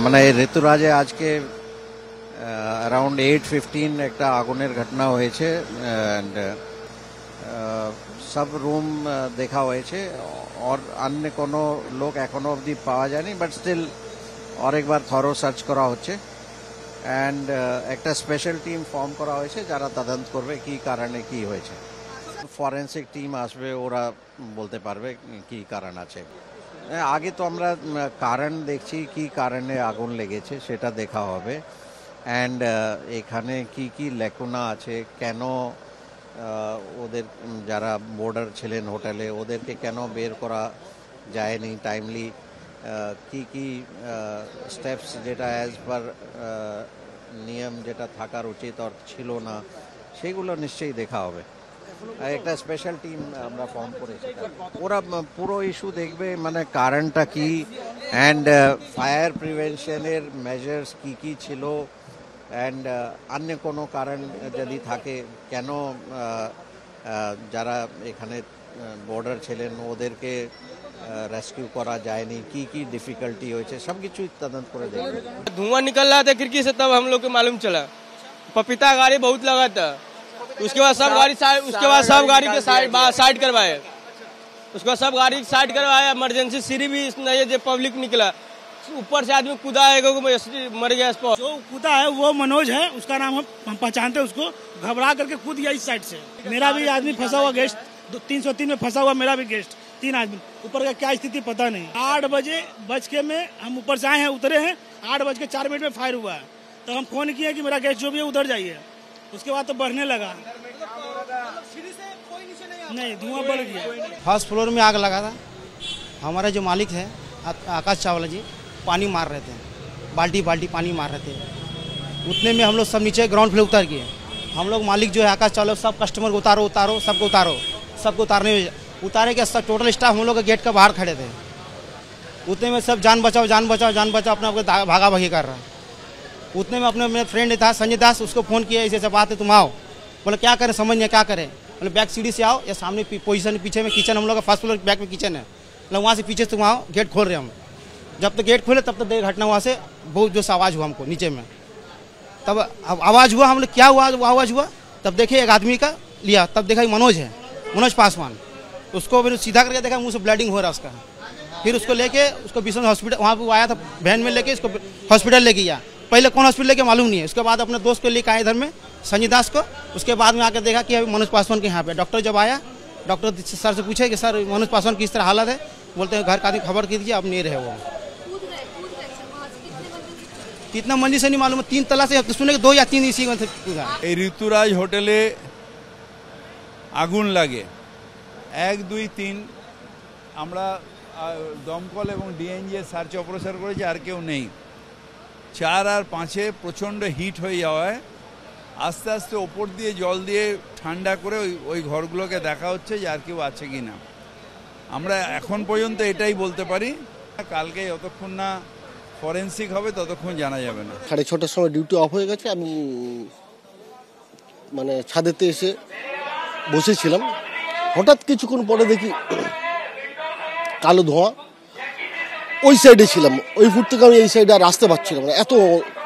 মানে ঋতুরাজে আজকে अराउंड 8:15 একটা আগুনের ঘটনা হয়েছে এন্ড সব রুম দেখা হয়েছে আর অন্য কোনো লোক এখনো অবধি পাওয়া যায়নি বাট স্টিল আরেকবার থরো সার্চ করা হচ্ছে এন্ড একটা স্পেশাল টিম ফর্ম করা হয়েছে যারা তদন্ত করবে কি কারণে কি হয়েছে ফরেনসিক টিম আসবে ওরা বলতে পারবে কি কারণ আছে আগে তো আমরা কারণ দেখছি কি কারণে আগুন লেগেছে সেটা দেখা হবে এন্ড এখানে কি কি লেকুনা আছে কেন ওদের যারা বোর্ডার ছিলেন হোটেলে ওদেরকে কেন বের করা যায়নি টাইমলি কি কি স্টেপস যেটা অ্যাজ পার নিয়ম যেটা থাকার উচিত আর ছিল না সেগুলো নিশ্চয়ই দেখা হবে একটা স্পেশাল টিম আমরা ফর্ম করেছি ওরা পুরো ইস্যু দেখবে মানে কারণটা কি অ্যান্ড ফায়ার প্রিভেনশনের মেজার্স কি কি ছিল অ্যান্ড অন্য কোনো কারণ যদি থাকে কেন যারা এখানে বর্ডার ছিলেন ওদেরকে रेस्क्यू करा जाएनी की डिफिकल्टी हो सब किछु तदंत करे देंगे धुआं निकल रहा था खिड़की से तब हम लोग को मालूम चला पपीता गाड़ी बहुत लगा था उसके बाद सब गाड़ी के साइड करवाए उसके बाद सब गाड़ी साइड करवाया इमरजेंसी सीढ़ी भी नहीं जो पब्लिक निकला ऊपर से आदमी कूदा है मर गया जो कूदा है वो मनोज है उसका नाम हम पहचानते हैं उसको घबरा करके कूद गया इस साइड से मेरा भी आदमी फंसा हुआ गेस्ट 303 में फंसा हुआ मेरा भी गेस्ट 3 आदमी ऊपर का क्या स्थिति पता नहीं 8:00 में हम ऊपर से आए हैं उतरे हैं 8:04 में फायर हुआ है तो हम फोन किए कि मेरा गेस्ट जो भी है उधर जाइए उसके बाद तो बढ़ने लगा नहीं धुआं बढ़ गया फर्स्ट फ्लोर में आग लगा था हमारा जो मालिक है आकाश चावला जी पानी मार रहे थे बाल्टी पानी मार रहे थे उतने में हम लोग सब नीचे ग्राउंड फ्लोर उतर गए हम लोग मालिक जो है आकाश चावला सब कस्टमर को उतारो सबको उतारने में उतारे के सब टोटल स्टाफ हम लोग गेट का बाहर खड़े थे उतने में सब जान बचाओ अपने आपको भागा भागी कर रहा उतने में अपने मेरे फ्रेंड था संजय दास उसको फ़ोन किया ऐसे बात है तुम आओ बोले क्या करें समझ नहीं क्या करें बोले बैक सीढ़ी से आओ या सामने पोजीशन पीछे में किचन हम लोग का फर्स्ट फ्लोर बैक में किचन है मतलब वहाँ से पीछे तुम आओ गेट खोल रहे हम जब तक गेट खोले तब तक घटना वहाँ से बहुत जो आवाज़ हुआ हमको नीचे में तब आवाज़ हुआ हम लोग क्या हुआ आवाज़ हुआ तब देखे एक आदमी का लिया तब देखा मनोज पासवान उसको फिर सीधा करके देखा मुंह से ब्लीडिंग हो रहा उसका फिर उसको लेके उसको बिशन हॉस्पिटल वहाँ पे आया था वैन में लेके इसको हॉस्पिटल लेके गया पहले कौन हॉस्पिटल लेके मालूम नहीं है उसके बाद अपने दोस्त को लेके आए इधर में संजय दास को उसके बाद में आकर देखा कि अभी मनोज पासवान के यहाँ पे डॉक्टर जब आया डॉक्टर सर से पूछे कि सर मनोज पासवान की इस तरह हालत है बोलते हैं घर का आदमी खबर कीजिए अब नहीं रहे वो कितना मंजिल से नहीं मालूम 3 तला से सुने 2 या 3 इसी ऋतुराज होटेले आगुन लागे 1 2 3 আমরা দমকল এবং ডিএনজি সার্চ অপারেশন করেছি আর কেউ নেই 4 আর 5 প্রচণ্ড হিট হয়ে যাওয়ায় আস্তে আস্তে ওপর দিয়ে জল দিয়ে ঠান্ডা করে ওই ঘরগুলোকে দেখা হচ্ছে যে আর কেউ আছে কি না আমরা এখন পর্যন্ত এটাই বলতে পারি কালকে যতক্ষণ না ফরেনসিক হবে ততক্ষণ জানা যাবে না 6:30 সময় ডিউটি অফ হয়ে গেছে আমি মানে ছাদেতে এসে বসেছিলাম হঠাৎ কিছুক্ষণ পরে দেখি কালো ধোঁয়া ওই সাইডে ছিলাম ওই ফুট থেকে আমি এই সাইডে আর আসতে পারছিলাম না এত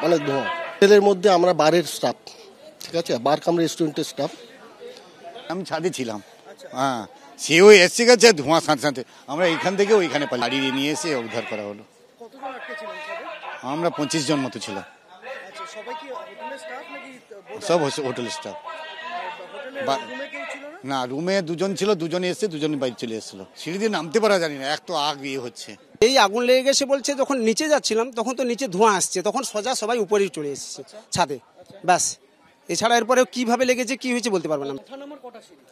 মানে ধোঁয়া হোটেলের মধ্যে আমরা বারের স্টাফ ঠিক আছে বার কাম রেস্টুরেন্টের স্টাফ আমি ছাদে ছিলাম হ্যাঁ সেও এসে গেছে ধোঁয়া সাথে সাথে আমরা এইখান থেকে ওইখানে গাড়ি নিয়ে এসে উদ্ধার করা হলো আমরা 25 জন মতো ছিল সব হোটেলের স্টাফ না রুমে 2 জন ছিল 2 জন এসে 2 জন বাইরে চলে এসেছিল সিঁড়ি দিয়ে নামতে পারা জানি না এক তো আগ ইয়ে হচ্ছে এই আগুন লেগে গেছে বলছে যখন নিচে যাচ্ছিলাম তখন তো নিচে ধোঁয়া আসছে তখন সোজা সবাই উপরেই চলে এসেছে ছাদে ব্যাস এছাড়া এরপরে কিভাবে লেগেছে কি হয়েছে বলতে পারবো না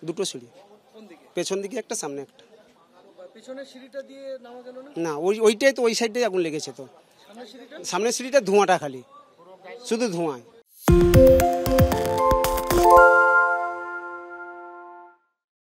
2টো সিঁড়ি পেছন দিকে একটা সামনে একটা পিছনের সিঁড়িটা দিয়ে নামা গেল না ওইটাই তো ওই সাইডে আগুন লেগেছে তো সামনের সিঁড়িটা ধোঁয়াটা খালি শুধু ধোঁয়া